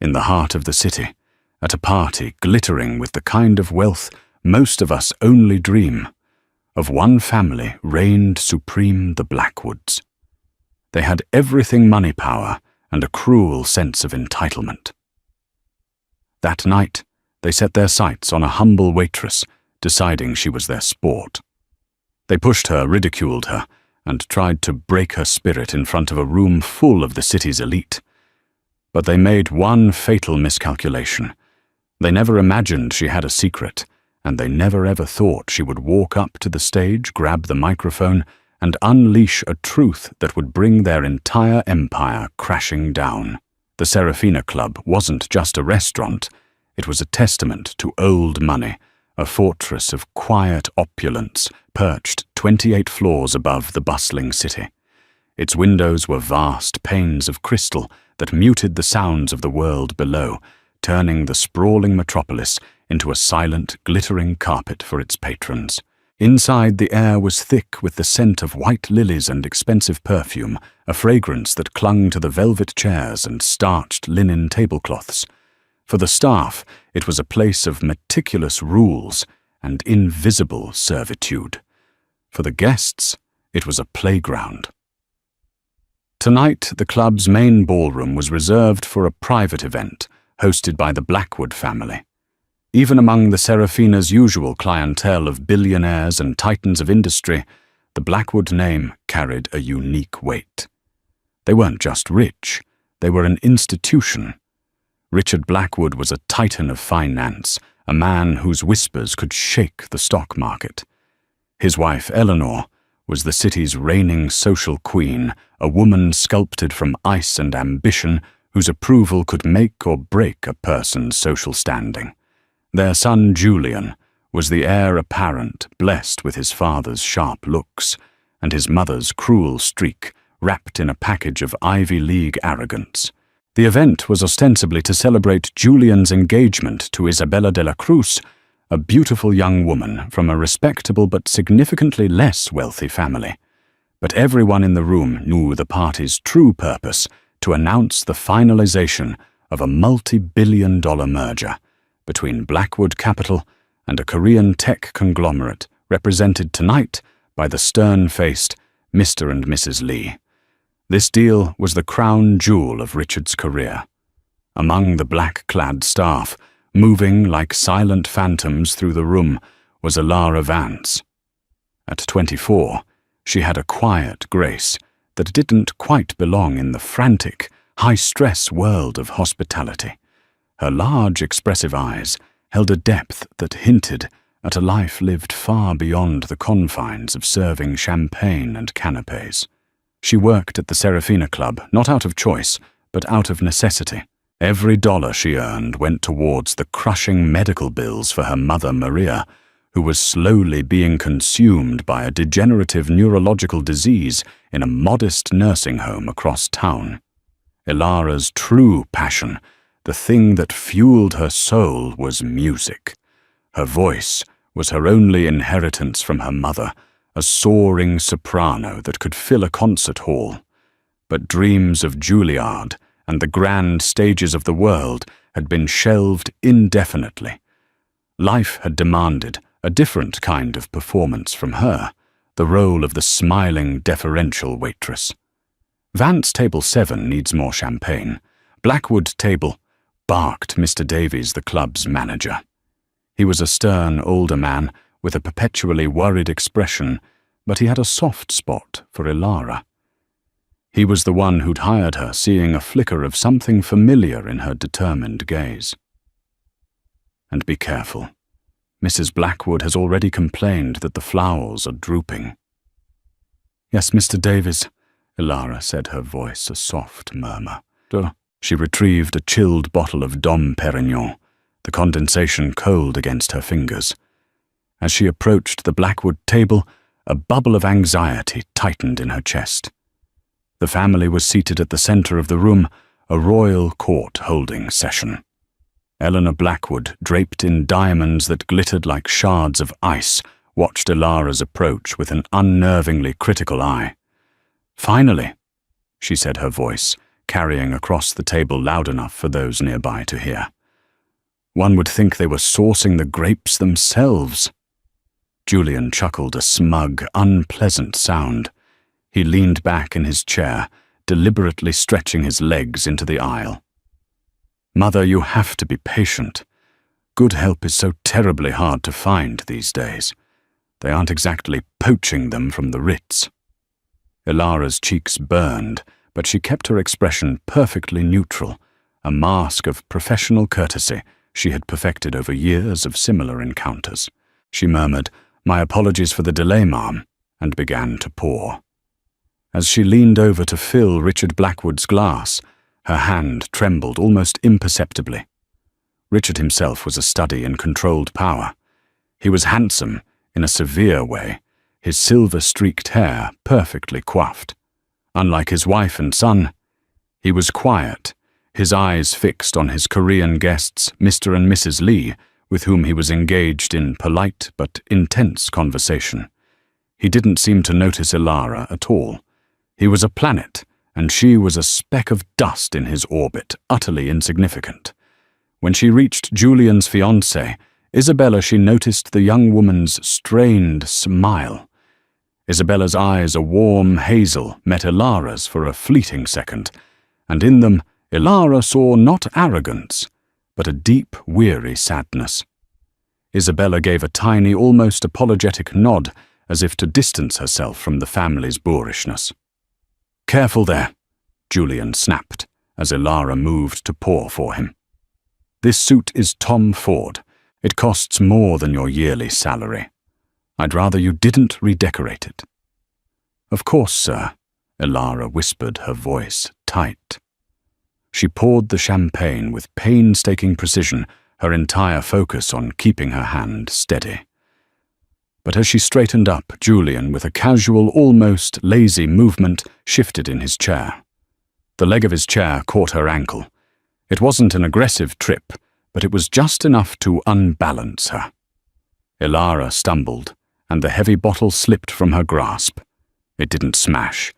in the heart of the city, at a party glittering with the kind of wealth most of us only dream. Of one family reigned supreme the Blackwoods. They had everything money power and a cruel sense of entitlement. That night, they set their sights on a humble waitress, deciding she was their sport. They pushed her, ridiculed her, and tried to break her spirit in front of a room full of the city's elite. But they made one fatal miscalculation. They never imagined she had a secret, and they never ever thought she would walk up to the stage, grab the microphone, and unleash a truth that would bring their entire empire crashing down. The Serafina Club wasn't just a restaurant, it was a testament to old money, a fortress of quiet opulence perched 28 floors above the bustling city. Its windows were vast panes of crystal that muted the sounds of the world below, turning the sprawling metropolis into a silent, glittering carpet for its patrons. Inside, the air was thick with the scent of white lilies and expensive perfume, a fragrance that clung to the velvet chairs and starched linen tablecloths. For the staff, it was a place of meticulous rules and invisible servitude. For the guests, it was a playground. Tonight, the club's main ballroom was reserved for a private event, hosted by the Blackwood family. Even among the Serafina's usual clientele of billionaires and titans of industry, the Blackwood name carried a unique weight. They weren't just rich, they were an institution. Richard Blackwood was a titan of finance, a man whose whispers could shake the stock market. His wife, Eleanor, was the city's reigning social queen, a woman sculpted from ice and ambition whose approval could make or break a person's social standing. Their son, Julian, was the heir apparent, blessed with his father's sharp looks, and his mother's cruel streak, wrapped in a package of Ivy League arrogance. The event was ostensibly to celebrate Julian's engagement to Isabella de la Cruz, a beautiful young woman from a respectable but significantly less wealthy family. But everyone in the room knew the party's true purpose: to announce the finalization of a multi-billion-dollar merger between Blackwood Capital and a Korean tech conglomerate represented tonight by the stern-faced Mr. and Mrs. Lee. This deal was the crown jewel of Richard's career. Among the black-clad staff, moving like silent phantoms through the room, was Elara Vance. At 24, she had a quiet grace that didn't quite belong in the frantic, high-stress world of hospitality. Her large, expressive eyes held a depth that hinted at a life lived far beyond the confines of serving champagne and canapés. She worked at the Serafina Club, not out of choice, but out of necessity. Every dollar she earned went towards the crushing medical bills for her mother, Maria, who was slowly being consumed by a degenerative neurological disease in a modest nursing home across town. Elara's true passion, the thing that fueled her soul, was music. Her voice was her only inheritance from her mother, a soaring soprano that could fill a concert hall. But dreams of Juilliard and the grand stages of the world had been shelved indefinitely. Life had demanded a different kind of performance from her, the role of the smiling, deferential waitress. Vance Table 7 needs more champagne. Blackwood Table, barked Mr. Davies, the club's manager. He was a stern, older man with a perpetually worried expression, but he had a soft spot for Elara. He was the one who'd hired her, seeing a flicker of something familiar in her determined gaze. And be careful. Mrs. Blackwood has already complained that the flowers are drooping. Yes, Mr. Davies, Elara said, her voice a soft murmur. She retrieved a chilled bottle of Dom Perignon, the condensation cold against her fingers. As she approached the Blackwood table, a bubble of anxiety tightened in her chest. The family was seated at the center of the room, a royal court holding session. Eleanor Blackwood, draped in diamonds that glittered like shards of ice, watched Elara's approach with an unnervingly critical eye. "Finally," she said, her voice carrying across the table loud enough for those nearby to hear. One would think they were sourcing the grapes themselves. Julian chuckled a smug, unpleasant sound. He leaned back in his chair, deliberately stretching his legs into the aisle. "Mother, you have to be patient. Good help is so terribly hard to find these days. They aren't exactly poaching them from the Ritz." Ilara's cheeks burned, but she kept her expression perfectly neutral, a mask of professional courtesy she had perfected over years of similar encounters. She murmured, "My apologies for the delay, ma'am," and began to pour. As she leaned over to fill Richard Blackwood's glass, her hand trembled almost imperceptibly. Richard himself was a study in controlled power. He was handsome, in a severe way, his silver-streaked hair perfectly coiffed. Unlike his wife and son, he was quiet, his eyes fixed on his Korean guests, Mr. and Mrs. Lee, with whom he was engaged in polite but intense conversation. He didn't seem to notice Ilara at all. He was a planet, and she was a speck of dust in his orbit, utterly insignificant. When she reached Julian's fiancé, Isabella, she noticed the young woman's strained smile. Isabella's eyes, a warm hazel, met Ilara's for a fleeting second, and in them Ilara saw not arrogance, but a deep, weary sadness. Isabella gave a tiny, almost apologetic nod, as if to distance herself from the family's boorishness. "Careful there," Julian snapped, as Ilara moved to pour for him. "This suit is Tom Ford. It costs more than your yearly salary. I'd rather you didn't redecorate it." "Of course, sir," Ilara whispered, her voice tight. She poured the champagne with painstaking precision, her entire focus on keeping her hand steady. But as she straightened up, Julian, with a casual, almost lazy movement, shifted in his chair. The leg of his chair caught her ankle. It wasn't an aggressive trip, but it was just enough to unbalance her. Ilara stumbled, and the heavy bottle slipped from her grasp. It didn't smash.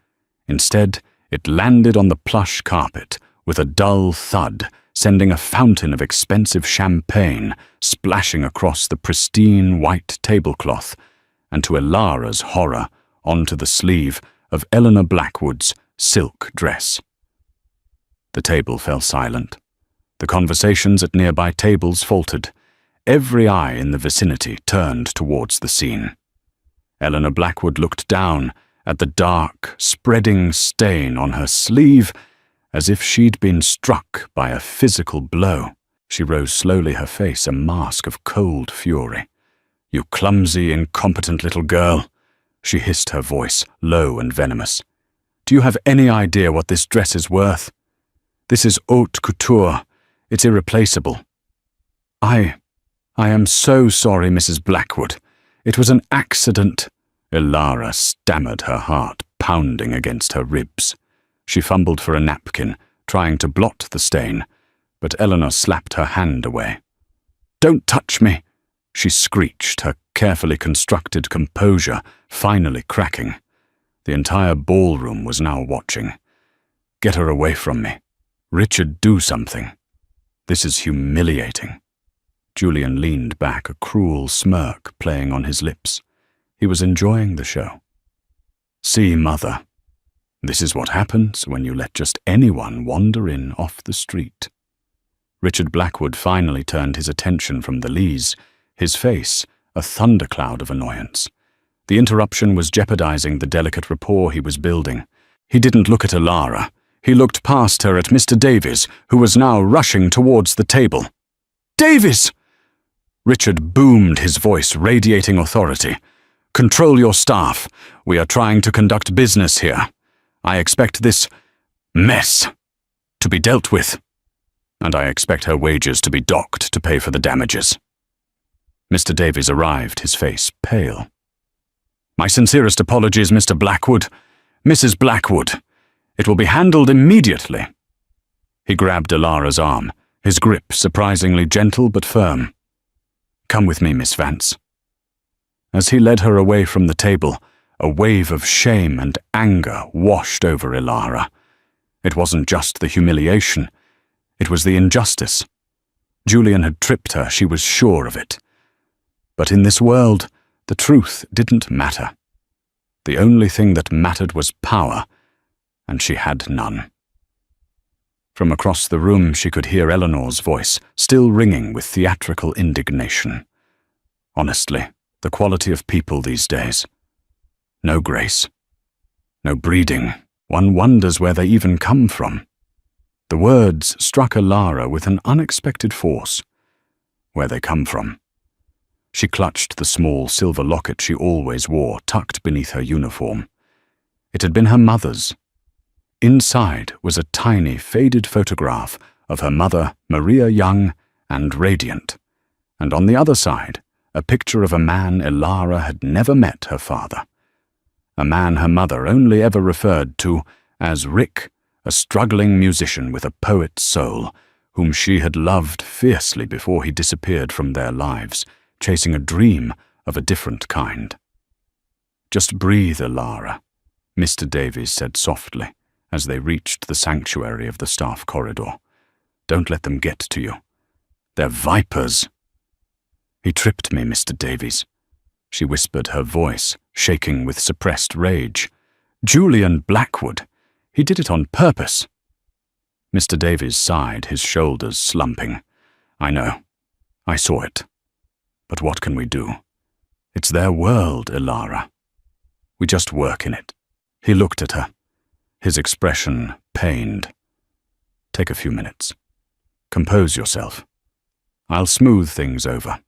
Instead, it landed on the plush carpet with a dull thud, sending a fountain of expensive champagne splashing across the pristine white tablecloth, and to Ilara's horror, onto the sleeve of Eleanor Blackwood's silk dress. The table fell silent. The conversations at nearby tables faltered. Every eye in the vicinity turned towards the scene. Eleanor Blackwood looked down at the dark, spreading stain on her sleeve, as if she'd been struck by a physical blow. She rose slowly, her face a mask of cold fury. "You clumsy, incompetent little girl," she hissed, her voice low and venomous. "Do you have any idea what this dress is worth? This is haute couture. It's irreplaceable." I am so sorry, Mrs. Blackwood. It was an accident." Ilara stammered, her heart pounding against her ribs. She fumbled for a napkin, trying to blot the stain, but Eleanor slapped her hand away. "Don't touch me," she screeched, her carefully constructed composure finally cracking. The entire ballroom was now watching. "Get her away from me. Richard, do something. This is humiliating." Julian leaned back, a cruel smirk playing on his lips. He was enjoying the show. "See, Mother. This is what happens when you let just anyone wander in off the street." Richard Blackwood finally turned his attention from the Lees, his face a thundercloud of annoyance. The interruption was jeopardizing the delicate rapport he was building. He didn't look at Ilara. He looked past her at Mr. Davies, who was now rushing towards the table. "Davies!" Richard boomed, his voice radiating authority. "Control your staff. We are trying to conduct business here. I expect this mess to be dealt with, and I expect her wages to be docked to pay for the damages." Mr. Davies arrived, his face pale. "My sincerest apologies, Mr. Blackwood. Mrs. Blackwood. It will be handled immediately." He grabbed Ilara's arm, his grip surprisingly gentle but firm. "Come with me, Miss Vance." As he led her away from the table, a wave of shame and anger washed over Ilara. It wasn't just the humiliation. It was the injustice. Julian had tripped her, she was sure of it. But in this world, the truth didn't matter. The only thing that mattered was power, and she had none. From across the room she could hear Eleanor's voice, still ringing with theatrical indignation. Honestly, the quality of people these days. No grace. No breeding. One wonders where they even come from. The words struck Alara with an unexpected force. Where they come from. She clutched the small silver locket she always wore, tucked beneath her uniform. It had been her mother's. Inside was a tiny, faded photograph of her mother, Maria, young and radiant, and on the other side, a picture of a man Alara had never met her father. A man her mother only ever referred to as Rick, a struggling musician with a poet's soul, whom she had loved fiercely before he disappeared from their lives, chasing a dream of a different kind. "Just breathe, Alara," Mr. Davies said softly, as they reached the sanctuary of the staff corridor. "Don't let them get to you. They're vipers." "He tripped me, Mr. Davies," she whispered, her voice shaking with suppressed rage. "Julian Blackwood. He did it on purpose." Mr. Davies sighed, his shoulders slumping. "I know. I saw it. But what can we do? It's their world, Alara. We just work in it." He looked at her, his expression pained. "Take a few minutes. Compose yourself. I'll smooth things over."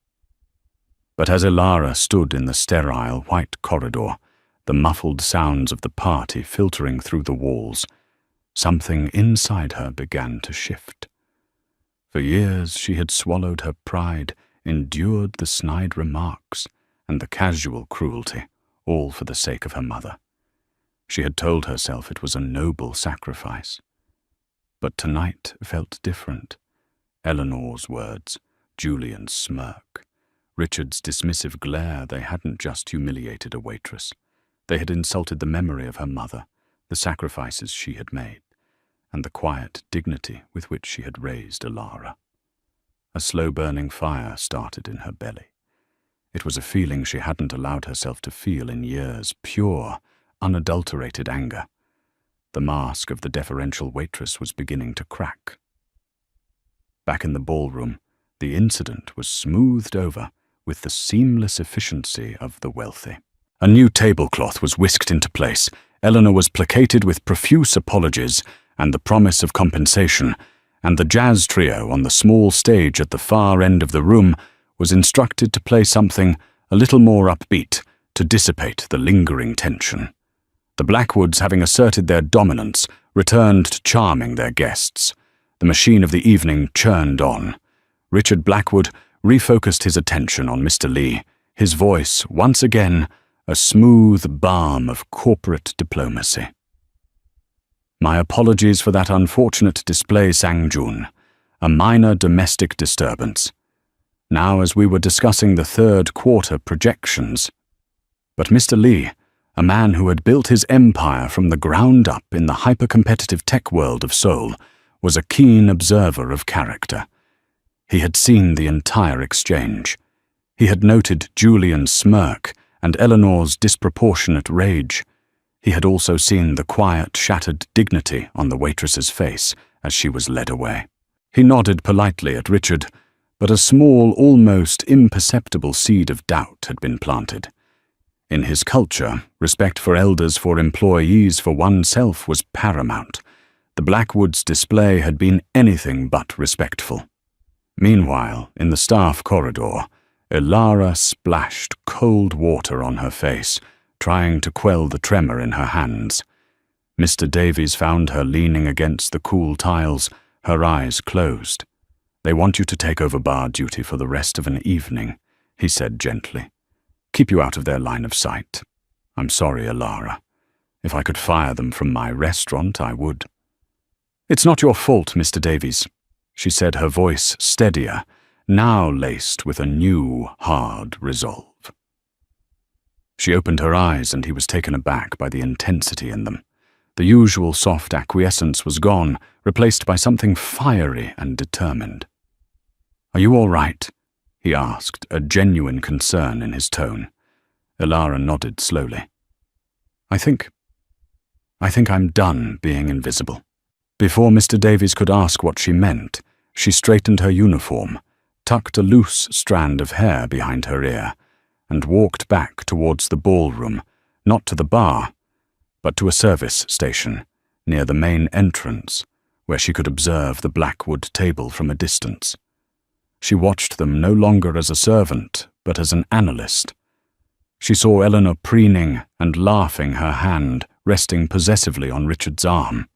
But as Alara stood in the sterile white corridor, the muffled sounds of the party filtering through the walls, something inside her began to shift. For years she had swallowed her pride, endured the snide remarks and the casual cruelty, all for the sake of her mother. She had told herself it was a noble sacrifice. But tonight felt different. Eleanor's words, Julian's smirk, Richard's dismissive glare, they hadn't just humiliated a waitress. They had insulted the memory of her mother, the sacrifices she had made, and the quiet dignity with which she had raised Alara. A slow-burning fire started in her belly. It was a feeling she hadn't allowed herself to feel in years, pure, unadulterated anger. The mask of the deferential waitress was beginning to crack. Back in the ballroom, the incident was smoothed over with the seamless efficiency of the wealthy. A new tablecloth was whisked into place. Eleanor was placated with profuse apologies and the promise of compensation, and the jazz trio on the small stage at the far end of the room was instructed to play something a little more upbeat to dissipate the lingering tension. The Blackwoods, having asserted their dominance, returned to charming their guests. The machine of the evening churned on. Richard Blackwood refocused his attention on Mr. Lee, his voice, once again, a smooth balm of corporate diplomacy. "My apologies for that unfortunate display, Sang-jun. A minor domestic disturbance. Now, as we were discussing the third quarter projections." But Mr. Lee, a man who had built his empire from the ground up in the hyper-competitive tech world of Seoul, was a keen observer of character. He had seen the entire exchange. He had noted Julian's smirk and Eleanor's disproportionate rage. He had also seen the quiet, shattered dignity on the waitress's face as she was led away. He nodded politely at Richard, but a small, almost imperceptible seed of doubt had been planted. In his culture, respect for elders, for employees, for oneself was paramount. The Blackwoods' display had been anything but respectful. Meanwhile, in the staff corridor, Alara splashed cold water on her face, trying to quell the tremor in her hands. Mr. Davies found her leaning against the cool tiles, her eyes closed. "They want you to take over bar duty for the rest of an evening," he said gently. "Keep you out of their line of sight. I'm sorry, Alara. If I could fire them from my restaurant, I would." "It's not your fault, Mr. Davies," she said, her voice steadier, now laced with a new, hard resolve. She opened her eyes, and he was taken aback by the intensity in them. The usual soft acquiescence was gone, replaced by something fiery and determined. "Are you all right?" he asked, a genuine concern in his tone. Elara nodded slowly. I think I'm done being invisible." Before Mr. Davies could ask what she meant, she straightened her uniform, tucked a loose strand of hair behind her ear, and walked back towards the ballroom, not to the bar, but to a service station near the main entrance, where she could observe the Blackwood table from a distance. She watched them no longer as a servant, but as an analyst. She saw Eleanor preening and laughing, her hand resting possessively on Richard's arm.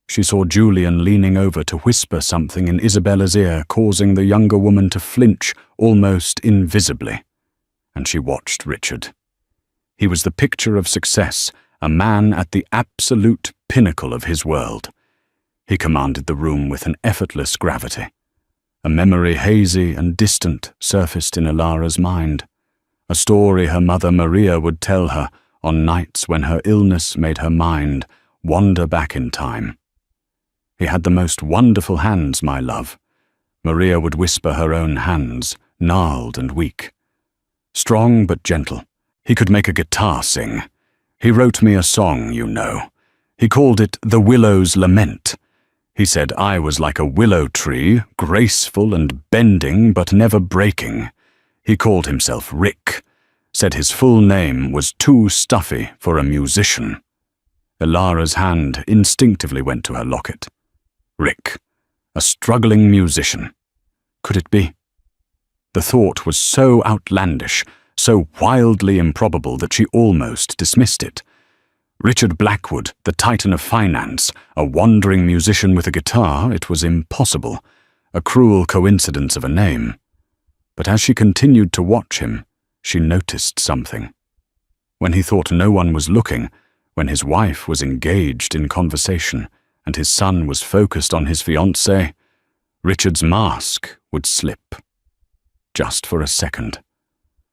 She saw Julian leaning over to whisper something in Isabella's ear, causing the younger woman to flinch almost invisibly. And she watched Richard. He was the picture of success, a man at the absolute pinnacle of his world. He commanded the room with an effortless gravity. A memory hazy and distant surfaced in Elara's mind, a story her mother Maria would tell her on nights when her illness made her mind wander back in time. "He had the most wonderful hands, my love," Maria would whisper, her own hands, gnarled and weak. "Strong but gentle. He could make a guitar sing. He wrote me a song, you know. He called it The Willow's Lament. He said I was like a willow tree, graceful and bending but never breaking. He called himself Rick, said his full name was too stuffy for a musician." Elara's hand instinctively went to her locket. Rick, a struggling musician. Could it be? The thought was so outlandish, so wildly improbable that she almost dismissed it. Richard Blackwood, the titan of finance, a wandering musician with a guitar, it was impossible, a cruel coincidence of a name. But as she continued to watch him, she noticed something. When he thought no one was looking, when his wife was engaged in conversation, and his son was focused on his fiancée, Richard's mask would slip. Just for a second.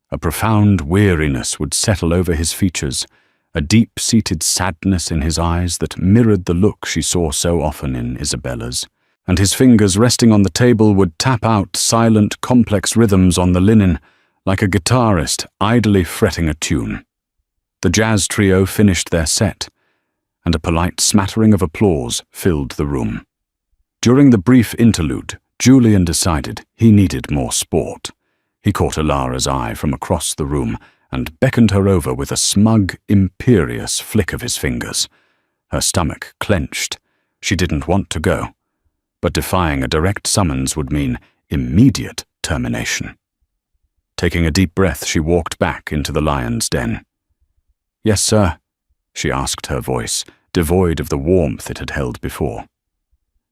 A profound weariness would settle over his features, a deep-seated sadness in his eyes that mirrored the look she saw so often in Isabella's, and his fingers resting on the table would tap out silent, complex rhythms on the linen, like a guitarist idly fretting a tune. The jazz trio finished their set, and a polite smattering of applause filled the room. During the brief interlude, Julian decided he needed more sport. He caught Elara's eye from across the room and beckoned her over with a smug, imperious flick of his fingers. Her stomach clenched. She didn't want to go, but defying a direct summons would mean immediate termination. Taking a deep breath, she walked back into the lion's den. "Yes, sir," she asked, her voice devoid of the warmth it had held before.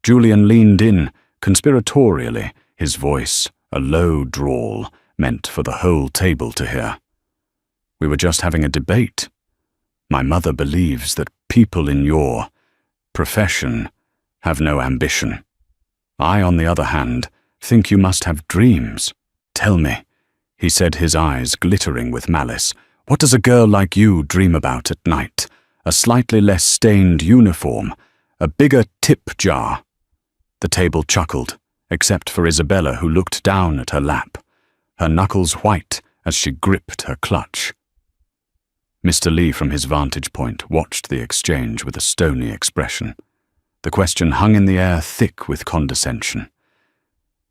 Julian leaned in, conspiratorially, his voice a low drawl, meant for the whole table to hear. "We were just having a debate. My mother believes that people in your profession have no ambition. I, on the other hand, think you must have dreams. Tell me," he said, his eyes glittering with malice, "what does a girl like you dream about at night? A slightly less stained uniform, a bigger tip jar." The table chuckled, except for Isabella, who looked down at her lap, her knuckles white as she gripped her clutch. Mr. Lee, from his vantage point, watched the exchange with a stony expression. The question hung in the air, thick with condescension.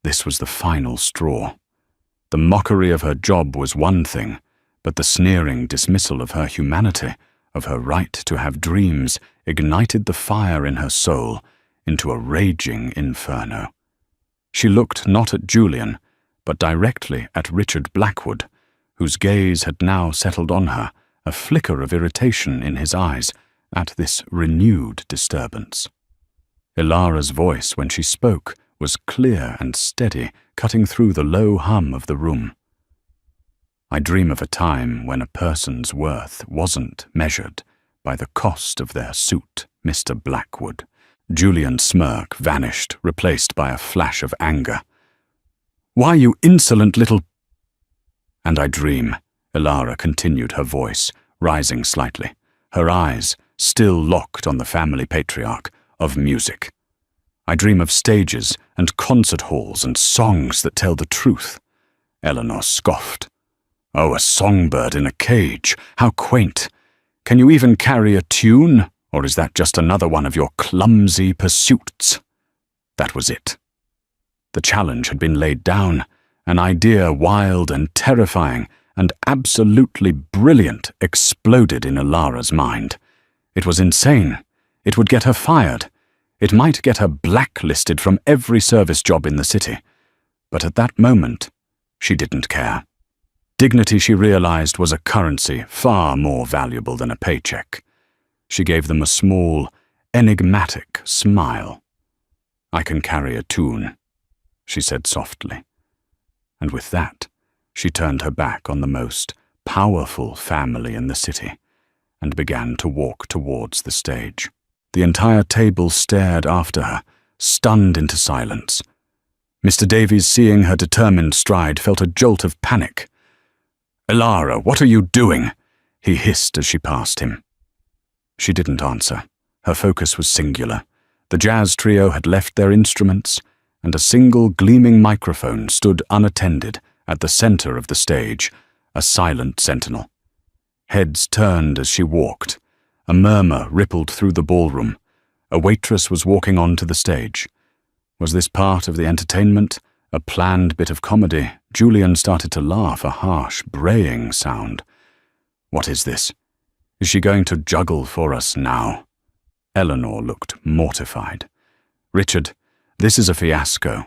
This was the final straw. The mockery of her job was one thing, but the sneering dismissal of her humanity, of her right to have dreams, ignited the fire in her soul into a raging inferno. She looked not at Julian, but directly at Richard Blackwood, whose gaze had now settled on her, a flicker of irritation in his eyes at this renewed disturbance. Elara's voice, when she spoke, was clear and steady, cutting through the low hum of the room. "I dream of a time when a person's worth wasn't measured by the cost of their suit, Mr. Blackwood." Julian's smirk vanished, replaced by a flash of anger. "Why, you insolent little—" "And I dream," Elara continued, her voice rising slightly, her eyes, still locked on the family patriarch, of music. I dream of stages and concert halls and songs that tell the truth. Eleanor scoffed. Oh, a songbird in a cage, how quaint. Can you even carry a tune, or is that just another one of your clumsy pursuits? That was it. The challenge had been laid down, an idea wild and terrifying and absolutely brilliant exploded in Ilara's mind. It was insane. It would get her fired. It might get her blacklisted from every service job in the city. But at that moment, she didn't care. Dignity, she realized, was a currency far more valuable than a paycheck. She gave them a small, enigmatic smile. "I can carry a tune," she said softly. And with that, she turned her back on the most powerful family in the city and began to walk towards the stage. The entire table stared after her, stunned into silence. Mr. Davies, seeing her determined stride, felt a jolt of panic. "Ilara, what are you doing?" he hissed as she passed him. She didn't answer. Her focus was singular. The jazz trio had left their instruments, and a single gleaming microphone stood unattended at the center of the stage, a silent sentinel. Heads turned as she walked. A murmur rippled through the ballroom. A waitress was walking onto the stage. Was this part of the entertainment? A planned bit of comedy? Julian started to laugh, a harsh, braying sound. What is this? Is she going to juggle for us now? Eleanor looked mortified. Richard, this is a fiasco.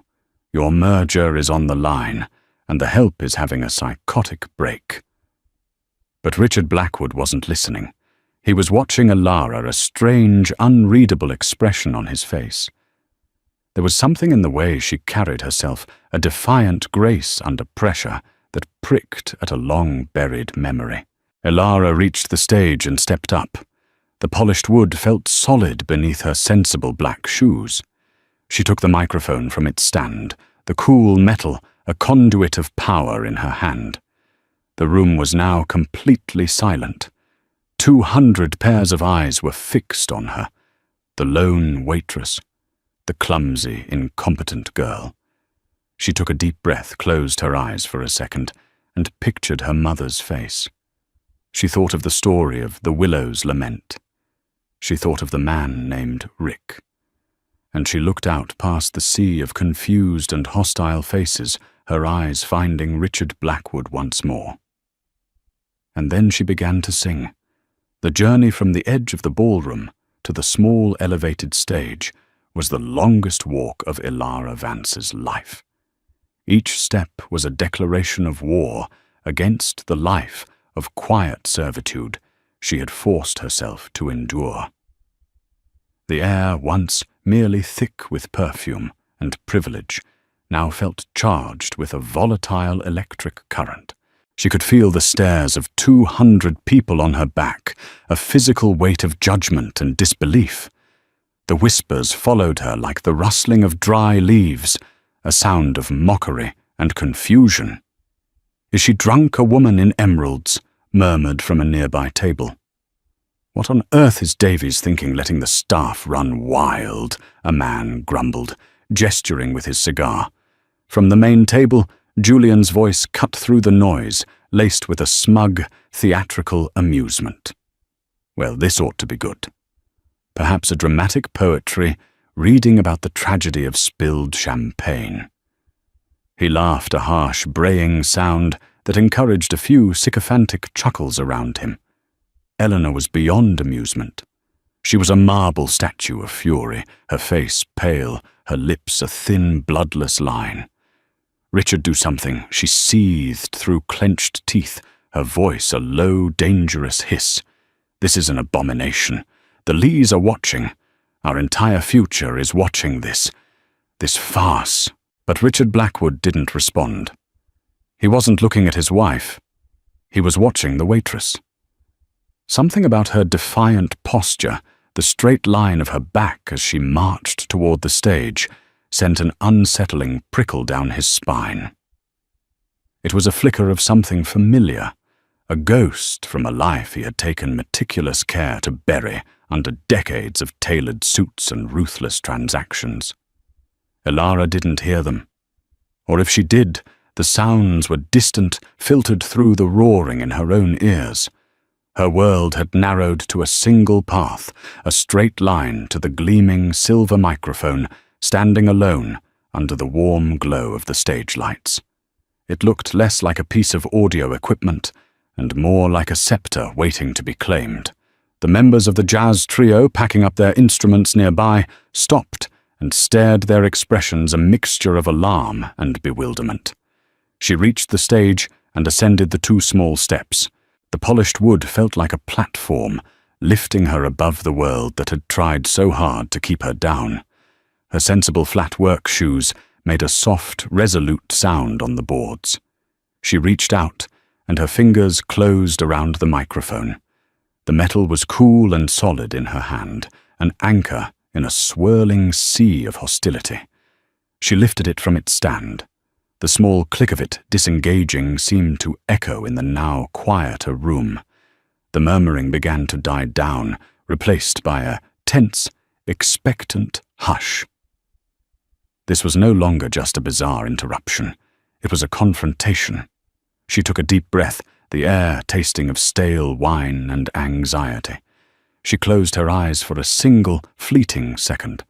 Your merger is on the line, and the help is having a psychotic break. But Richard Blackwood wasn't listening. He was watching Ilara, a strange, unreadable expression on his face. There was something in the way she carried herself, a defiant grace under pressure that pricked at a long-buried memory. Ilara reached the stage and stepped up. The polished wood felt solid beneath her sensible black shoes. She took the microphone from its stand, the cool metal, a conduit of power in her hand. The room was now completely silent. 200 pairs of eyes were fixed on her. The lone waitress, the clumsy, incompetent girl. She took a deep breath, closed her eyes for a second, and pictured her mother's face. She thought of the story of the Willow's Lament. She thought of the man named Rick. And she looked out past the sea of confused and hostile faces, her eyes finding Richard Blackwood once more. And then she began to sing. The journey from the edge of the ballroom to the small elevated stage was the longest walk of Ilara Vance's life. Each step was a declaration of war against the life of quiet servitude she had forced herself to endure. The air, once merely thick with perfume and privilege, now felt charged with a volatile electric current. She could feel the stares of 200 people on her back, a physical weight of judgment and disbelief. The whispers followed her like the rustling of dry leaves, a sound of mockery and confusion. "Is she drunk, a woman in emeralds?" murmured from a nearby table. "What on earth is Davies thinking, letting the staff run wild?" a man grumbled, gesturing with his cigar. From the main table, Julian's voice cut through the noise, laced with a smug, theatrical amusement. Well, this ought to be good. Perhaps a dramatic poetry reading about the tragedy of spilled champagne. He laughed, a harsh, braying sound that encouraged a few sycophantic chuckles around him. Eleanor was beyond amusement. She was a marble statue of fury, her face pale, her lips a thin, bloodless line. "Richard, do something," she seethed through clenched teeth, her voice a low, dangerous hiss. "This is an abomination. The Lees are watching. Our entire future is watching this farce." But Richard Blackwood didn't respond. He wasn't looking at his wife. He was watching the waitress. Something about her defiant posture, the straight line of her back as she marched toward the stage, sent an unsettling prickle down his spine. It was a flicker of something familiar, a ghost from a life he had taken meticulous care to bury under decades of tailored suits and ruthless transactions. Elara didn't hear them. Or if she did, the sounds were distant, filtered through the roaring in her own ears. Her world had narrowed to a single path, a straight line to the gleaming silver microphone, standing alone under the warm glow of the stage lights. It looked less like a piece of audio equipment and more like a scepter waiting to be claimed. The members of the jazz trio, packing up their instruments nearby, stopped and stared, their expressions a mixture of alarm and bewilderment. She reached the stage and ascended the 2 small steps. The polished wood felt like a platform, lifting her above the world that had tried so hard to keep her down. Her sensible flat work shoes made a soft, resolute sound on the boards. She reached out, and her fingers closed around the microphone. The metal was cool and solid in her hand, an anchor in a swirling sea of hostility. She lifted it from its stand. The small click of it disengaging seemed to echo in the now quieter room. The murmuring began to die down, replaced by a tense, expectant hush. This was no longer just a bizarre interruption. It was a confrontation. She took a deep breath, the air tasting of stale wine and anxiety. She closed her eyes for a single, fleeting second.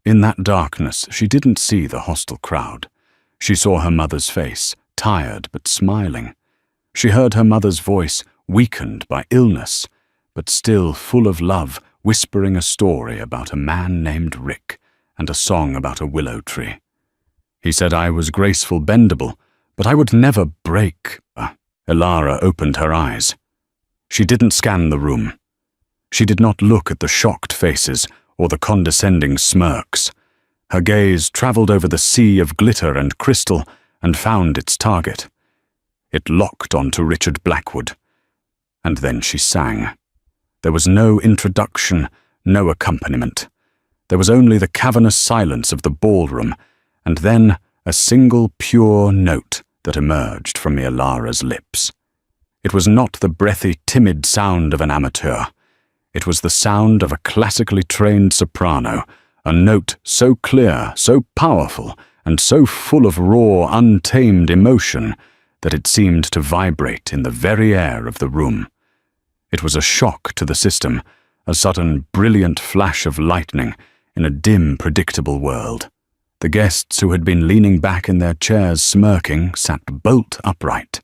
In that darkness, she didn't see the hostile crowd. She saw her mother's face, tired but smiling. She heard her mother's voice, weakened by illness, but still full of love, whispering a story about a man named Rick and a song about a willow tree. He said I was graceful, bendable, but I would never break. Elara opened her eyes. She didn't scan the room. She did not look at the shocked faces or the condescending smirks. Her gaze traveled over the sea of glitter and crystal and found its target. It locked onto Richard Blackwood. And then she sang. There was no introduction, no accompaniment. There was only the cavernous silence of the ballroom, and then a single pure note that emerged from Elara's lips. It was not the breathy, timid sound of an amateur. It was the sound of a classically trained soprano, a note so clear, so powerful, and so full of raw, untamed emotion that it seemed to vibrate in the very air of the room. It was a shock to the system, a sudden, brilliant flash of lightning in a dim, predictable world. The guests who had been leaning back in their chairs smirking sat bolt upright.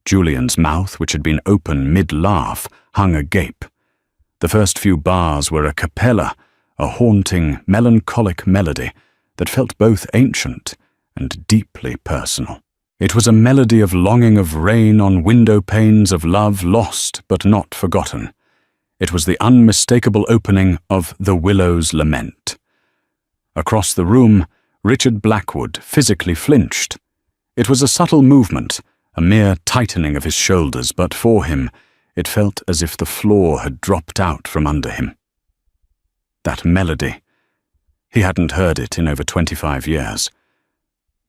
Julian's mouth, which had been open mid-laugh, hung agape. The first few bars were a cappella, a haunting, melancholic melody that felt both ancient and deeply personal. It was a melody of longing, of rain on window panes, of love lost but not forgotten. It was the unmistakable opening of The Willow's Lament. Across the room, Richard Blackwood physically flinched. It was a subtle movement, a mere tightening of his shoulders, but for him, it felt as if the floor had dropped out from under him. That melody. He hadn't heard it in over 25 years.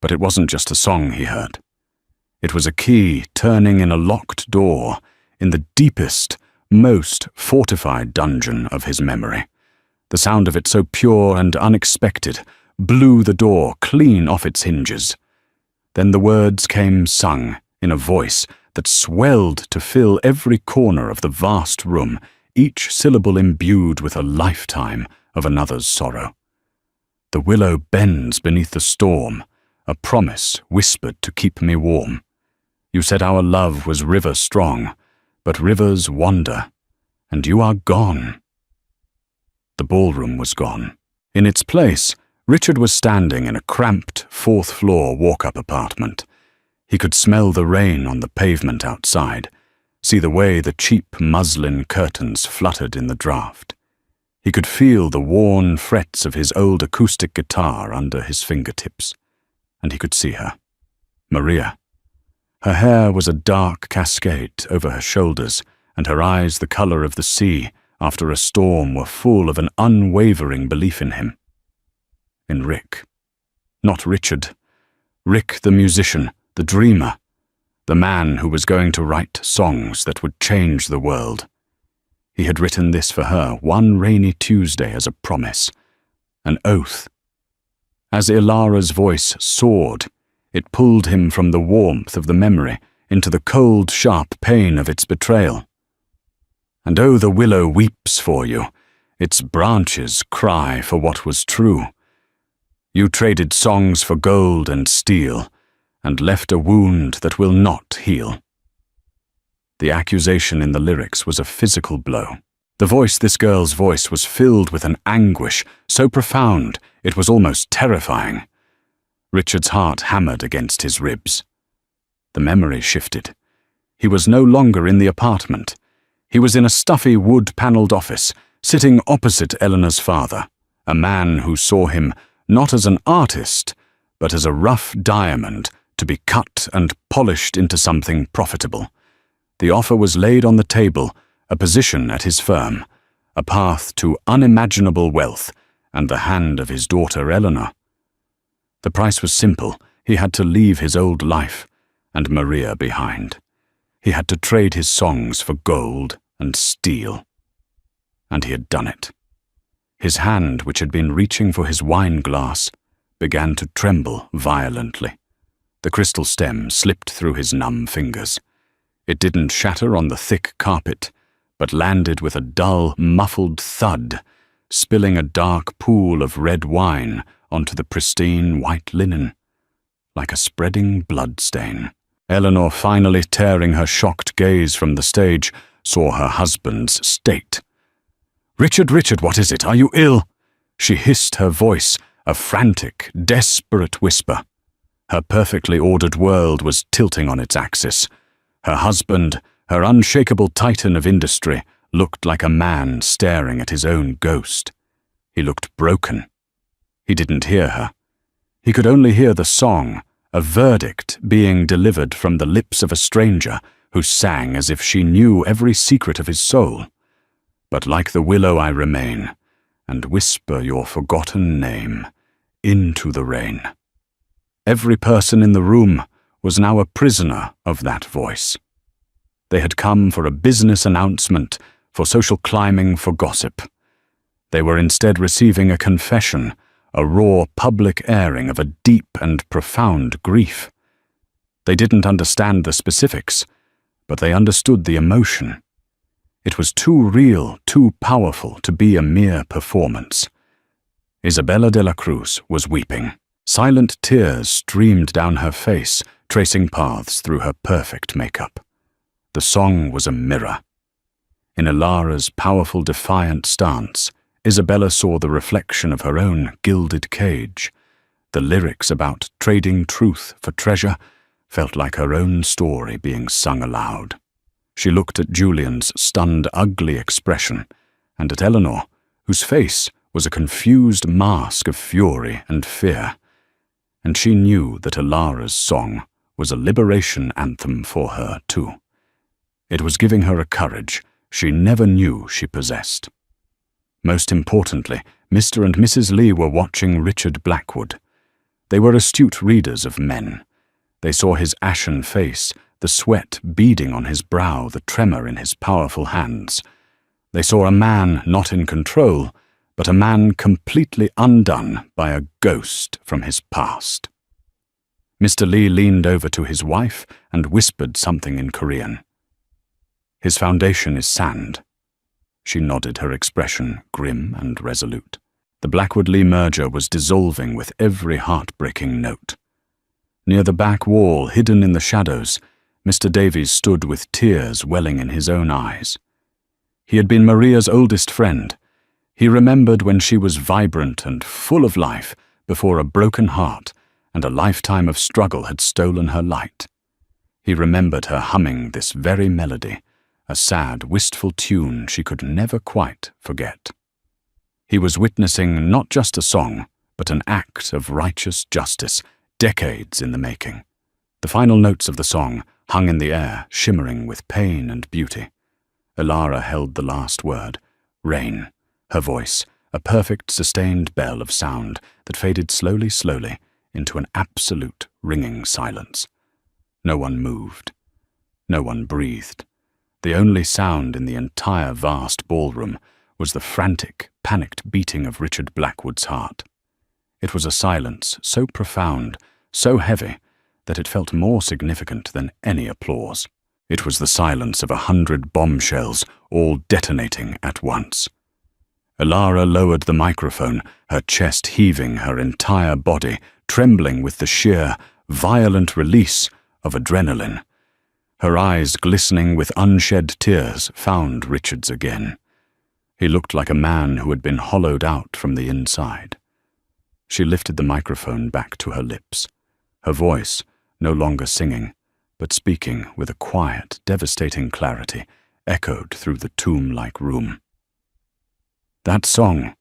But it wasn't just a song he heard. It was a key turning in a locked door in the deepest, most fortified dungeon of his memory. The sound of it, so pure and unexpected, blew the door clean off its hinges. Then the words came sung in a voice that swelled to fill every corner of the vast room, each syllable imbued with a lifetime of another's sorrow. The willow bends beneath the storm, a promise whispered to keep me warm. You said our love was river strong, but rivers wander, and you are gone. The ballroom was gone. In its place, Richard was standing in a cramped fourth-floor walk-up apartment. He could smell the rain on the pavement outside, see the way the cheap muslin curtains fluttered in the draught. He could feel the worn frets of his old acoustic guitar under his fingertips. And he could see her, Maria. Her hair was a dark cascade over her shoulders, and her eyes the color of the sea after a storm were full of an unwavering belief in him. In Rick. Not Richard. Rick the musician, the dreamer, the man who was going to write songs that would change the world. He had written this for her one rainy Tuesday as a promise, an oath. As Ilara's voice soared, it pulled him from the warmth of the memory into the cold, sharp pain of its betrayal. And oh, the willow weeps for you, its branches cry for what was true. You traded songs for gold and steel, and left a wound that will not heal. The accusation in the lyrics was a physical blow. This girl's voice was filled with an anguish so profound it was almost terrifying. Richard's heart hammered against his ribs. The memory shifted. He was no longer in the apartment. He was in a stuffy wood-panelled office, sitting opposite Eleanor's father, a man who saw him not as an artist, but as a rough diamond to be cut and polished into something profitable. The offer was laid on the table, a position at his firm, a path to unimaginable wealth, and the hand of his daughter Eleanor. The price was simple. He had to leave his old life and Maria behind. He had to trade his songs for gold and steel. And he had done it. His hand, which had been reaching for his wine glass, began to tremble violently. The crystal stem slipped through his numb fingers. It didn't shatter on the thick carpet, but landed with a dull, muffled thud, spilling a dark pool of red wine onto the pristine white linen, like a spreading bloodstain. Eleanor, finally tearing her shocked gaze from the stage, saw her husband's state. "Richard, Richard, what is it? Are you ill?" She hissed, her voice a frantic, desperate whisper. Her perfectly ordered world was tilting on its axis. Her husband, her unshakable titan of industry, looked like a man staring at his own ghost. He looked broken. He didn't hear her. He could only hear the song, a verdict being delivered from the lips of a stranger who sang as if she knew every secret of his soul. "But like the willow I remain, and whisper your forgotten name into the rain." Every person in the room was now a prisoner of that voice. They had come for a business announcement, for social climbing, for gossip. They were instead receiving a confession, a raw public airing of a deep and profound grief. They didn't understand the specifics, but they understood the emotion. It was too real, too powerful to be a mere performance. Isabella de la Cruz was weeping. Silent tears streamed down her face, tracing paths through her perfect makeup. The song was a mirror. In Ilara's powerful, defiant stance, Isabella saw the reflection of her own gilded cage. The lyrics about trading truth for treasure felt like her own story being sung aloud. She looked at Julian's stunned, ugly expression, and at Eleanor, whose face was a confused mask of fury and fear. And she knew that Ilara's song was a liberation anthem for her, too. It was giving her a courage she never knew she possessed. Most importantly, Mr. and Mrs. Lee were watching Richard Blackwood. They were astute readers of men. They saw his ashen face, the sweat beading on his brow, the tremor in his powerful hands. They saw a man not in control, but a man completely undone by a ghost from his past. Mr. Lee leaned over to his wife and whispered something in Korean. "His foundation is sand." She nodded, her expression grim and resolute. The Blackwood-Lee merger was dissolving with every heartbreaking note. Near the back wall, hidden in the shadows, Mr. Davies stood with tears welling in his own eyes. He had been Maria's oldest friend. He remembered when she was vibrant and full of life before a broken heart and a lifetime of struggle had stolen her light. He remembered her humming this very melody, a sad, wistful tune she could never quite forget. He was witnessing not just a song, but an act of righteous justice, decades in the making. The final notes of the song hung in the air, shimmering with pain and beauty. Ilara held the last word, rain, her voice, a perfect sustained bell of sound that faded slowly into an absolute ringing silence. No one moved. No one breathed. The only sound in the entire vast ballroom was the frantic, panicked beating of Richard Blackwood's heart. It was a silence so profound, so heavy, that it felt more significant than any applause. It was the silence of 100 bombshells all detonating at once. Elara lowered the microphone, her chest heaving, her entire body trembling with the sheer, violent release of adrenaline. Her eyes, glistening with unshed tears, found Richard's again. He looked like a man who had been hollowed out from the inside. She lifted the microphone back to her lips, her voice no longer singing, but speaking with a quiet, devastating clarity, echoed through the tomb-like room. "That song,"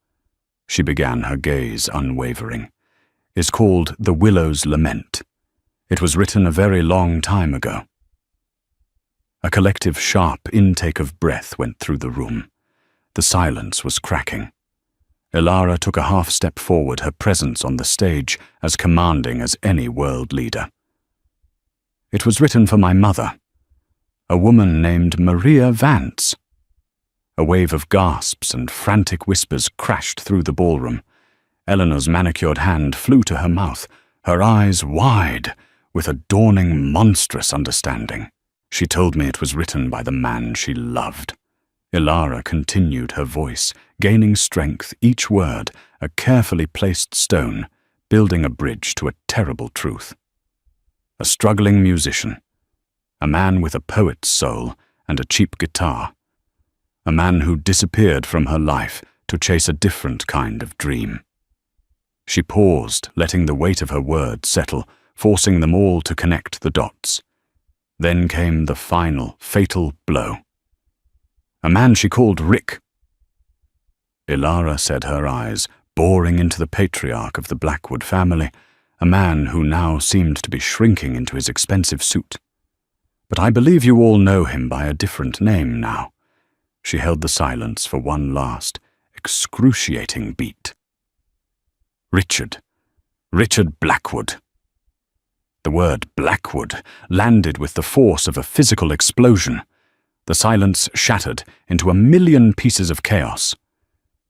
she began, her gaze unwavering, "is called The Willow's Lament. It was written a very long time ago." A collective sharp intake of breath went through the room. The silence was cracking. Elara took a half-step forward, her presence on the stage as commanding as any world leader. "It was written for my mother, a woman named Maria Vance." A wave of gasps and frantic whispers crashed through the ballroom. Eleanor's manicured hand flew to her mouth, her eyes wide with a dawning monstrous understanding. "She told me it was written by the man she loved." Elara continued, her voice gaining strength, each word a carefully placed stone, building a bridge to a terrible truth. A struggling musician, a man with a poet's soul and a cheap guitar, a man who disappeared from her life to chase a different kind of dream. She paused, letting the weight of her words settle, forcing them all to connect the dots. Then came the final, fatal blow. "A man she called Rick." Elara said, her eyes boring into the patriarch of the Blackwood family, a man who now seemed to be shrinking into his expensive suit. "But I believe you all know him by a different name now." She held the silence for one last, excruciating beat. "Richard Blackwood." The word Blackwood landed with the force of a physical explosion. The silence shattered into a million pieces of chaos.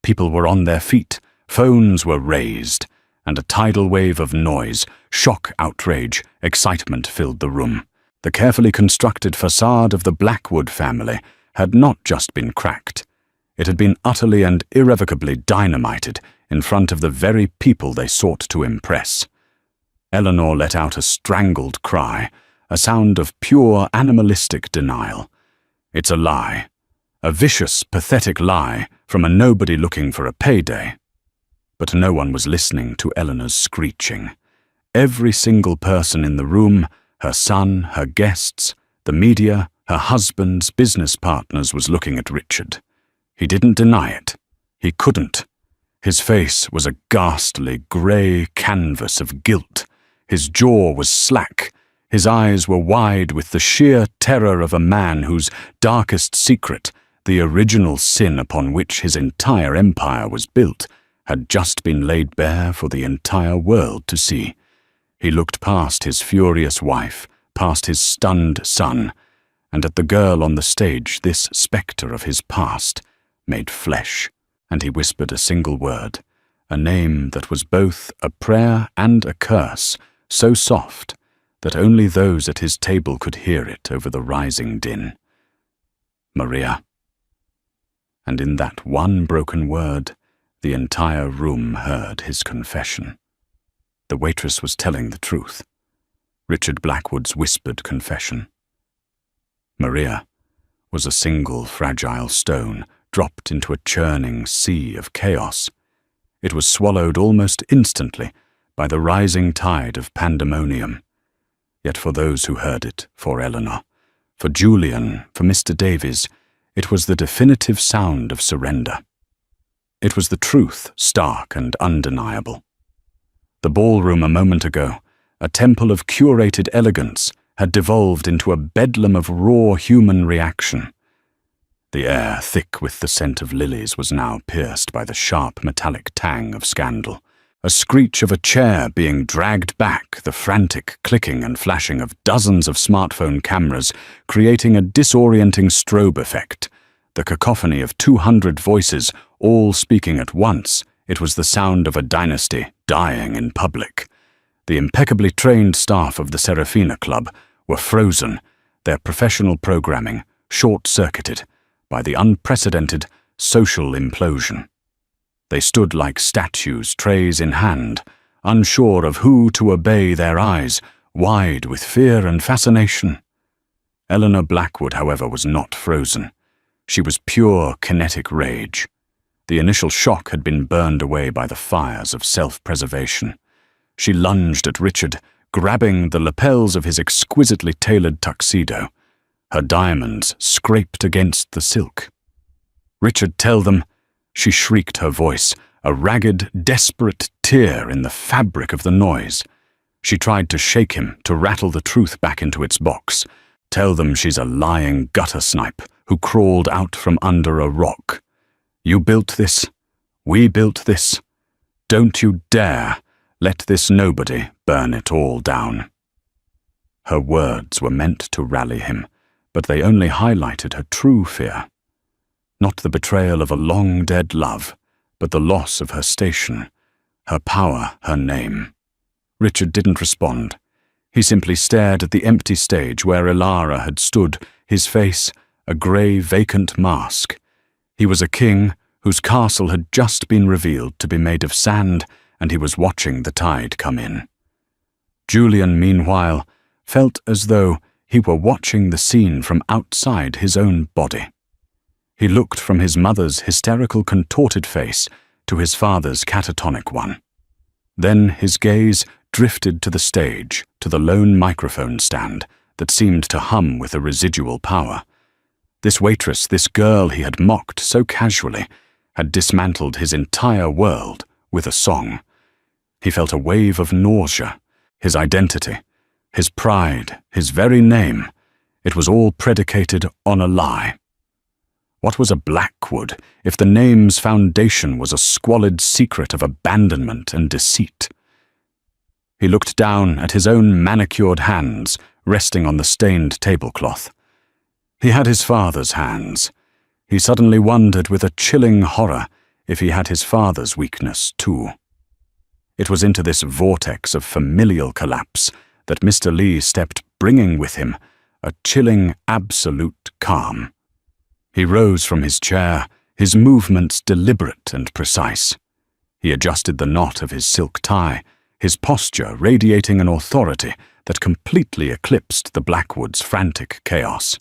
People were on their feet, phones were raised, and a tidal wave of noise, shock, outrage, excitement filled the room. The carefully constructed facade of the Blackwood family had not just been cracked. It had been utterly and irrevocably dynamited in front of the very people they sought to impress. Eleanor let out a strangled cry, a sound of pure animalistic denial. "It's a lie. A vicious, pathetic lie from a nobody looking for a payday." But no one was listening to Eleanor's screeching. Every single person in the room, her son, her guests, the media, her husband's business partners, was looking at Richard. He didn't deny it. He couldn't. His face was a ghastly grey canvas of guilt. His jaw was slack. His eyes were wide with the sheer terror of a man whose darkest secret, the original sin upon which his entire empire was built, had just been laid bare for the entire world to see. He looked past his furious wife, past his stunned son, and at the girl on the stage, this spectre of his past, made flesh, and he whispered a single word, a name that was both a prayer and a curse, so soft that only those at his table could hear it over the rising din. "Maria." And in that one broken word, the entire room heard his confession. The waitress was telling the truth. Richard Blackwood's whispered confession. Maria was a single fragile stone dropped into a churning sea of chaos. It was swallowed almost instantly by the rising tide of pandemonium. Yet for those who heard it, for Eleanor, for Julian, for Mr. Davies, it was the definitive sound of surrender. It was the truth, stark and undeniable. The ballroom a moment ago, a temple of curated elegance, had devolved into a bedlam of raw human reaction. The air, thick with the scent of lilies, was now pierced by the sharp metallic tang of scandal. A screech of a chair being dragged back, the frantic clicking and flashing of dozens of smartphone cameras creating a disorienting strobe effect. The cacophony of 200 voices, all speaking at once. It was the sound of a dynasty dying in public. The impeccably trained staff of the Serafina Club were frozen, their professional programming short-circuited by the unprecedented social implosion. They stood like statues, trays in hand, unsure of who to obey, their eyes wide with fear and fascination. Eleanor Blackwood, however, was not frozen. She was pure kinetic rage. The initial shock had been burned away by the fires of self-preservation. She lunged at Richard, grabbing the lapels of his exquisitely tailored tuxedo. Her diamonds scraped against the silk. "Richard, tell them," she shrieked, her voice a ragged, desperate tear in the fabric of the noise. She tried to shake him, to rattle the truth back into its box. "Tell them she's a lying gutter snipe who crawled out from under a rock. You built this. We built this. Don't you dare let this nobody burn it all down." Her words were meant to rally him, but they only highlighted her true fear. Not the betrayal of a long-dead love, but the loss of her station, her power, her name. Richard didn't respond. He simply stared at the empty stage where Ilara had stood, his face a grey, vacant mask. He was a king whose castle had just been revealed to be made of sand, and he was watching the tide come in. Julian, meanwhile, felt as though he were watching the scene from outside his own body. He looked from his mother's hysterical, contorted face to his father's catatonic one. Then his gaze drifted to the stage, to the lone microphone stand that seemed to hum with a residual power. This waitress, this girl he had mocked so casually, had dismantled his entire world with a song. He felt a wave of nausea. His identity, his pride, his very name, it was all predicated on a lie. What was a Blackwood if the name's foundation was a squalid secret of abandonment and deceit? He looked down at his own manicured hands resting on the stained tablecloth. He had his father's hands. He suddenly wondered with a chilling horror if he had his father's weakness too. It was into this vortex of familial collapse that Mr. Lee stepped, bringing with him a chilling, absolute calm. He rose from his chair, his movements deliberate and precise. He adjusted the knot of his silk tie, his posture radiating an authority that completely eclipsed the Blackwood's frantic chaos.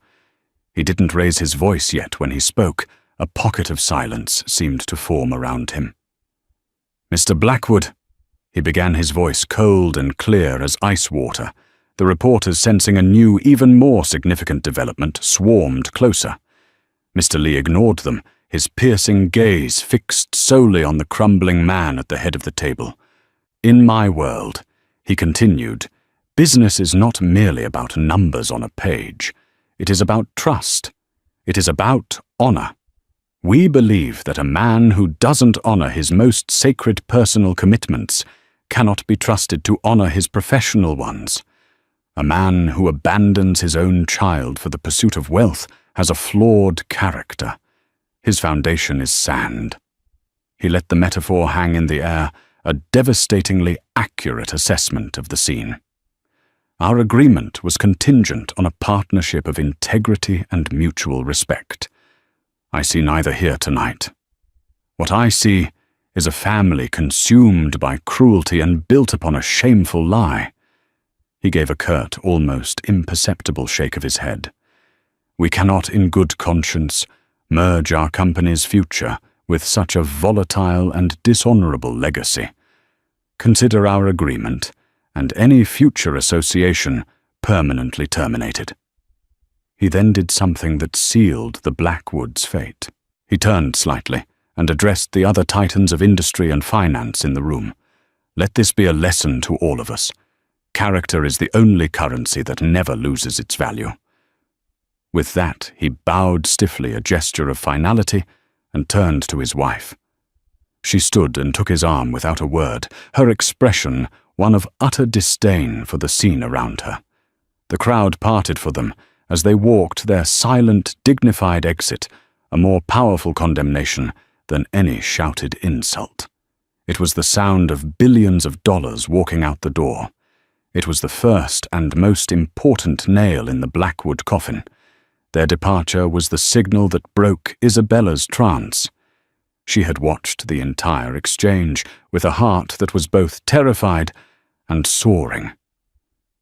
He didn't raise his voice yet when he spoke. A pocket of silence seemed to form around him. "Mr. Blackwood," he began, his voice cold and clear as ice water. The reporters, sensing a new, even more significant development, swarmed closer. Mr. Lee ignored them, his piercing gaze fixed solely on the crumbling man at the head of the table. "In my world," he continued, "business is not merely about numbers on a page. It is about trust. It is about honor. We believe that a man who doesn't honor his most sacred personal commitments cannot be trusted to honor his professional ones. A man who abandons his own child for the pursuit of wealth has a flawed character. His foundation is sand." He let the metaphor hang in the air, a devastatingly accurate assessment of the scene. "Our agreement was contingent on a partnership of integrity and mutual respect. I see neither here tonight. What I see is a family consumed by cruelty and built upon a shameful lie." He gave a curt, almost imperceptible shake of his head. "We cannot in good conscience merge our company's future with such a volatile and dishonorable legacy. Consider our agreement and any future association permanently terminated." He then did something that sealed the Blackwood's fate. He turned slightly and addressed the other titans of industry and finance in the room. "Let this be a lesson to all of us. Character is the only currency that never loses its value." With that, he bowed stiffly, a gesture of finality, and turned to his wife. She stood and took his arm without a word, her expression one of utter disdain for the scene around her. The crowd parted for them as they walked their silent, dignified exit, a more powerful condemnation than any shouted insult. It was the sound of billions of dollars walking out the door. It was the first and most important nail in the Blackwood coffin. Their departure was the signal that broke Isabella's trance. She had watched the entire exchange with a heart that was both terrified and soaring.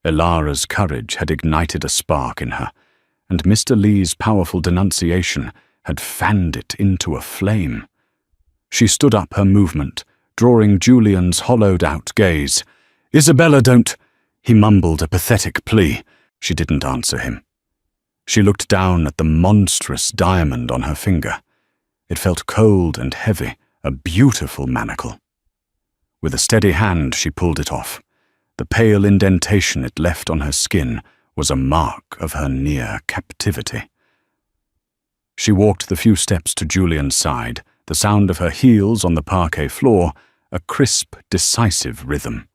Ilara's courage had ignited a spark in her, and Mr. Lee's powerful denunciation had fanned it into a flame. She stood up her movement, drawing Julian's hollowed-out gaze. "Isabella, don't—" He mumbled a pathetic plea. She didn't answer him. She looked down at the monstrous diamond on her finger. It felt cold and heavy, a beautiful manacle. With a steady hand she pulled it off. The pale indentation it left on her skin was a mark of her near captivity. She walked the few steps to Julian's side, the sound of her heels on the parquet floor, a crisp, decisive rhythm.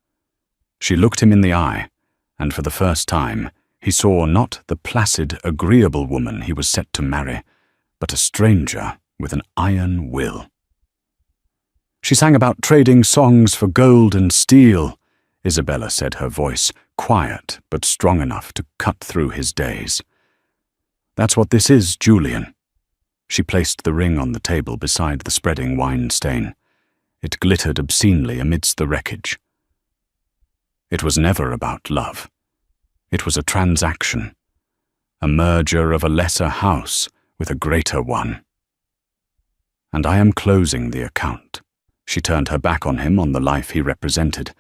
She looked him in the eye, and for the first time he saw not the placid, agreeable woman he was set to marry, but a stranger with an iron will. She sang about trading songs for gold and steel, Isabella said, her voice quiet but strong enough to cut through his daze. "That's what this is, Julian." She placed the ring on the table beside the spreading wine stain. It glittered obscenely amidst the wreckage. It was never about love. It was a transaction, a merger of a lesser house with a greater one. "And I am closing the account." She turned her back on him, on the life he represented,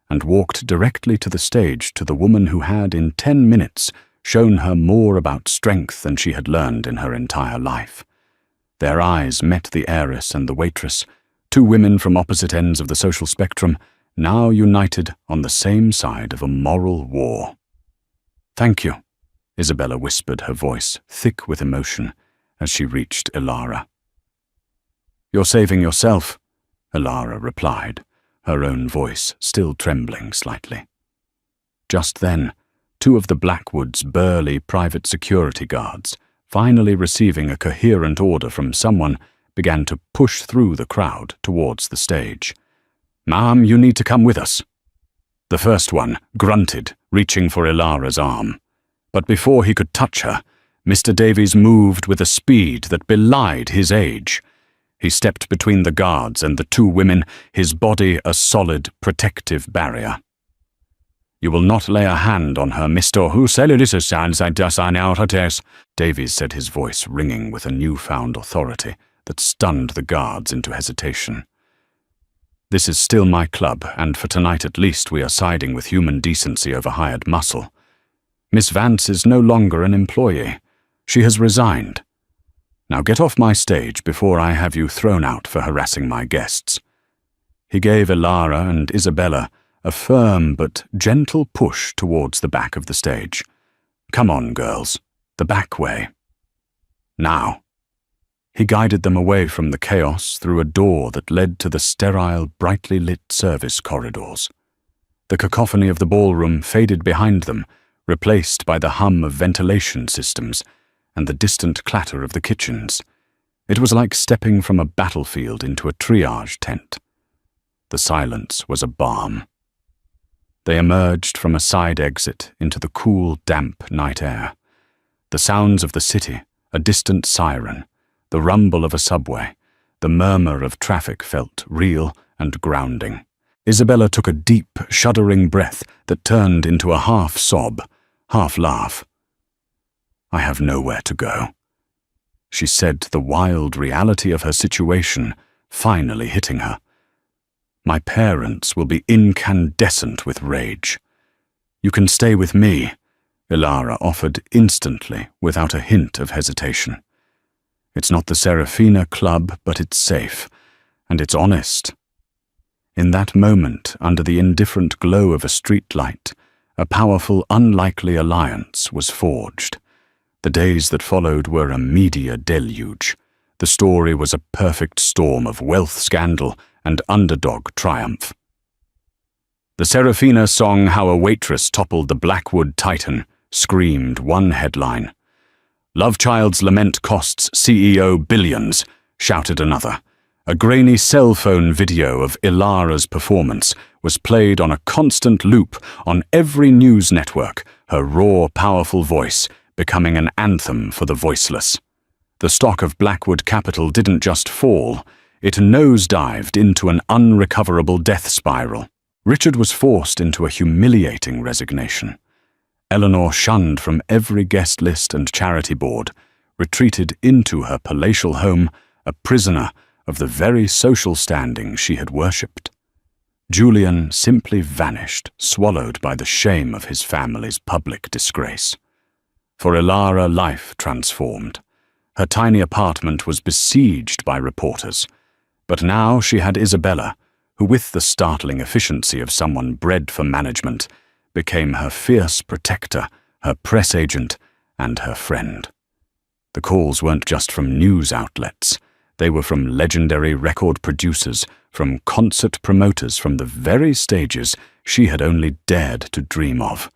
and walked directly to the stage to the woman who had, in 10 minutes, shown her more about strength than she had learned in her entire life. Their eyes met the heiress and the waitress, two women from opposite ends of the social spectrum, now united on the same side of a moral war. "Thank you," Isabella whispered, her voice thick with emotion, as she reached Ilara. "You're saving yourself," Ilara replied, her own voice still trembling slightly. Just then, two of the Blackwood's burly private security guards, finally receiving a coherent order from someone, began to push through the crowd towards the stage. "Ma'am, you need to come with us." The first one grunted, reaching for Ilara's arm. But before he could touch her, Mr. Davies moved with a speed that belied his age. He stepped between the guards and the two women, his body a solid, protective barrier. "You will not lay a hand on her, Mr. Davies said, his voice ringing with a newfound authority that stunned the guards into hesitation. "This is still my club, and for tonight at least we are siding with human decency over hired muscle. Miss Vance is no longer an employee. She has resigned. Now get off my stage before I have you thrown out for harassing my guests." He gave Ilara and Isabella a firm but gentle push towards the back of the stage. "Come on, girls, the back way. Now." He guided them away from the chaos through a door that led to the sterile, brightly lit service corridors. The cacophony of the ballroom faded behind them, replaced by the hum of ventilation systems and the distant clatter of the kitchens. It was like stepping from a battlefield into a triage tent. The silence was a balm. They emerged from a side exit into the cool, damp night air. The sounds of the city, a distant siren, the rumble of a subway, the murmur of traffic felt real and grounding. Isabella took a deep, shuddering breath that turned into a half-sob, half-laugh. "I have nowhere to go," she said, the wild reality of her situation finally hitting her. "My parents will be incandescent with rage. You can stay with me," Ilara offered instantly, without a hint of hesitation. "It's not the Serafina Club, but it's safe, and it's honest." In that moment, under the indifferent glow of a streetlight, a powerful, unlikely alliance was forged. The days that followed were a media deluge. The story was a perfect storm of wealth scandal and underdog triumph. The Serafina song How a Waitress Toppled the Blackwood Titan screamed one headline. Lovechild's lament costs CEO billions, shouted another. A grainy cell phone video of Ilara's performance was played on a constant loop on every news network, her raw, powerful voice becoming an anthem for the voiceless. The stock of Blackwood capital didn't just fall, it nosedived into an unrecoverable death spiral. Richard was forced into a humiliating resignation. Eleanor, shunned from every guest list and charity board, retreated into her palatial home, a prisoner of the very social standing she had worshipped. Julian simply vanished, swallowed by the shame of his family's public disgrace. For Ilara, life transformed. Her tiny apartment was besieged by reporters, but now she had Isabella, who, with the startling efficiency of someone bred for management, became her fierce protector, her press agent, and her friend. The calls weren't just from news outlets. They were from legendary record producers, from concert promoters, from the very stages she had only dared to dream of.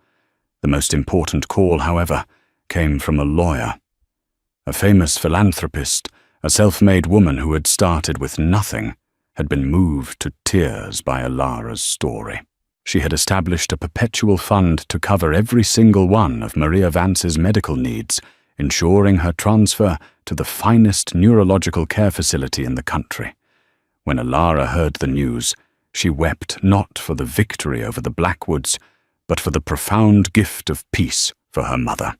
The most important call, however, came from a lawyer. A famous philanthropist, a self-made woman who had started with nothing, had been moved to tears by Ilara's story. She had established a perpetual fund to cover every single one of Maria Vance's medical needs, ensuring her transfer to the finest neurological care facility in the country. When Ilara heard the news, she wept not for the victory over the Blackwoods, but for the profound gift of peace for her mother.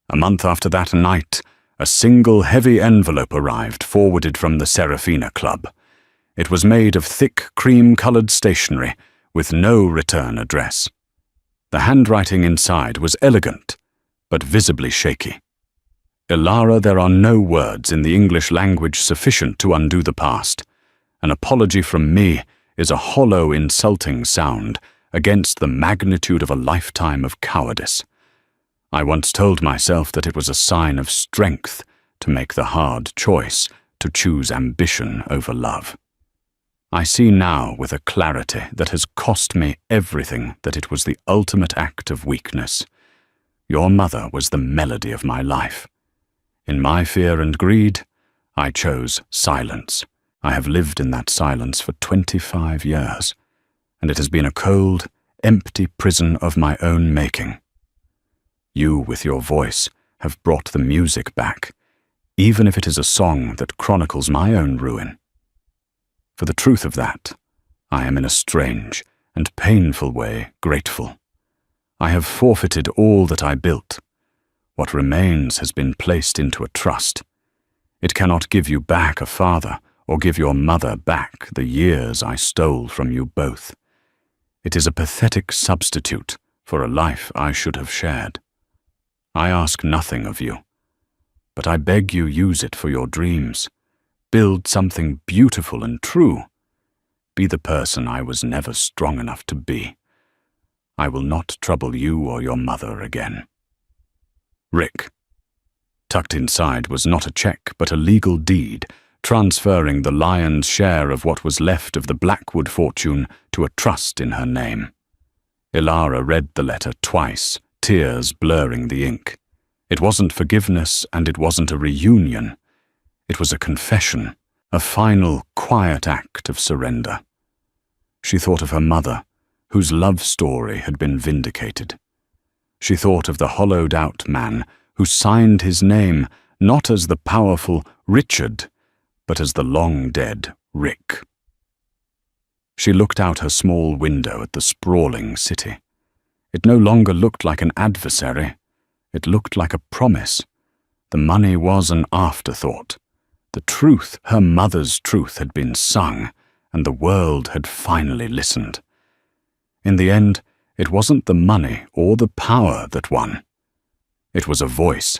A month after that night, a single heavy envelope arrived, forwarded from the Serafina Club. It was made of thick, cream-colored stationery, with no return address. The handwriting inside was elegant, but visibly shaky. Ilara, there are no words in the English language sufficient to undo the past. An apology from me is a hollow, insulting sound against the magnitude of a lifetime of cowardice. I once told myself that it was a sign of strength to make the hard choice, to choose ambition over love. I see now with a clarity that has cost me everything that it was the ultimate act of weakness. Your mother was the melody of my life. In my fear and greed, I chose silence. I have lived in that silence for 25 years, and it has been a cold, empty prison of my own making. You, with your voice, have brought the music back, even if it is a song that chronicles my own ruin. For the truth of that, I am in a strange and painful way grateful. I have forfeited all that I built. What remains has been placed into a trust. It cannot give you back a father or give your mother back the years I stole from you both. It is a pathetic substitute for a life I should have shared. I ask nothing of you, but I beg you use it for your dreams. Build something beautiful and true. Be the person I was never strong enough to be. I will not trouble you or your mother again. Rick. Tucked inside was not a check, but a legal deed, transferring the lion's share of what was left of the Blackwood fortune to a trust in her name. Ilara read the letter twice, tears blurring the ink. It wasn't forgiveness, and it wasn't a reunion. It was a confession, a final, quiet act of surrender. She thought of her mother, whose love story had been vindicated. She thought of the hollowed-out man who signed his name not as the powerful Richard, but as the long-dead Rick. She looked out her small window at the sprawling city. It no longer looked like an adversary. It looked like a promise. The money was an afterthought. The truth, her mother's truth, had been sung, and the world had finally listened. In the end, it wasn't the money or the power that won. It was a voice.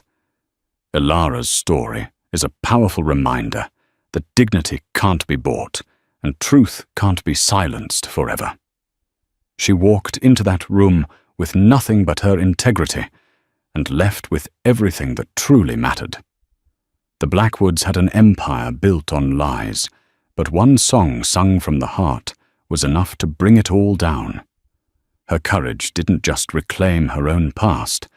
Ilara's story is a powerful reminder that dignity can't be bought, and truth can't be silenced forever. She walked into that room with nothing but her integrity, and left with everything that truly mattered. The Blackwoods had an empire built on lies, but one song sung from the heart was enough to bring it all down. Her courage didn't just reclaim her own past,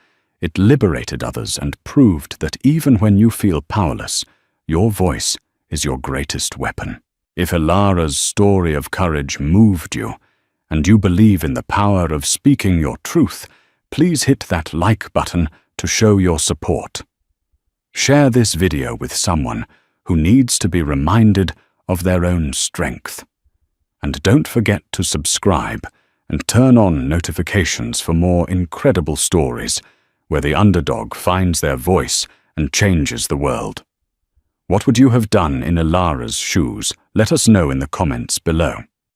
it liberated others and proved that even when you feel powerless, your voice is your greatest weapon. If Ilara's story of courage moved you, and you believe in the power of speaking your truth, please hit that like button to show your support. Share this video with someone who needs to be reminded of their own strength. And don't forget to subscribe and turn on notifications for more incredible stories where the underdog finds their voice and changes the world. What would you have done in Ilara's shoes? Let us know in the comments below.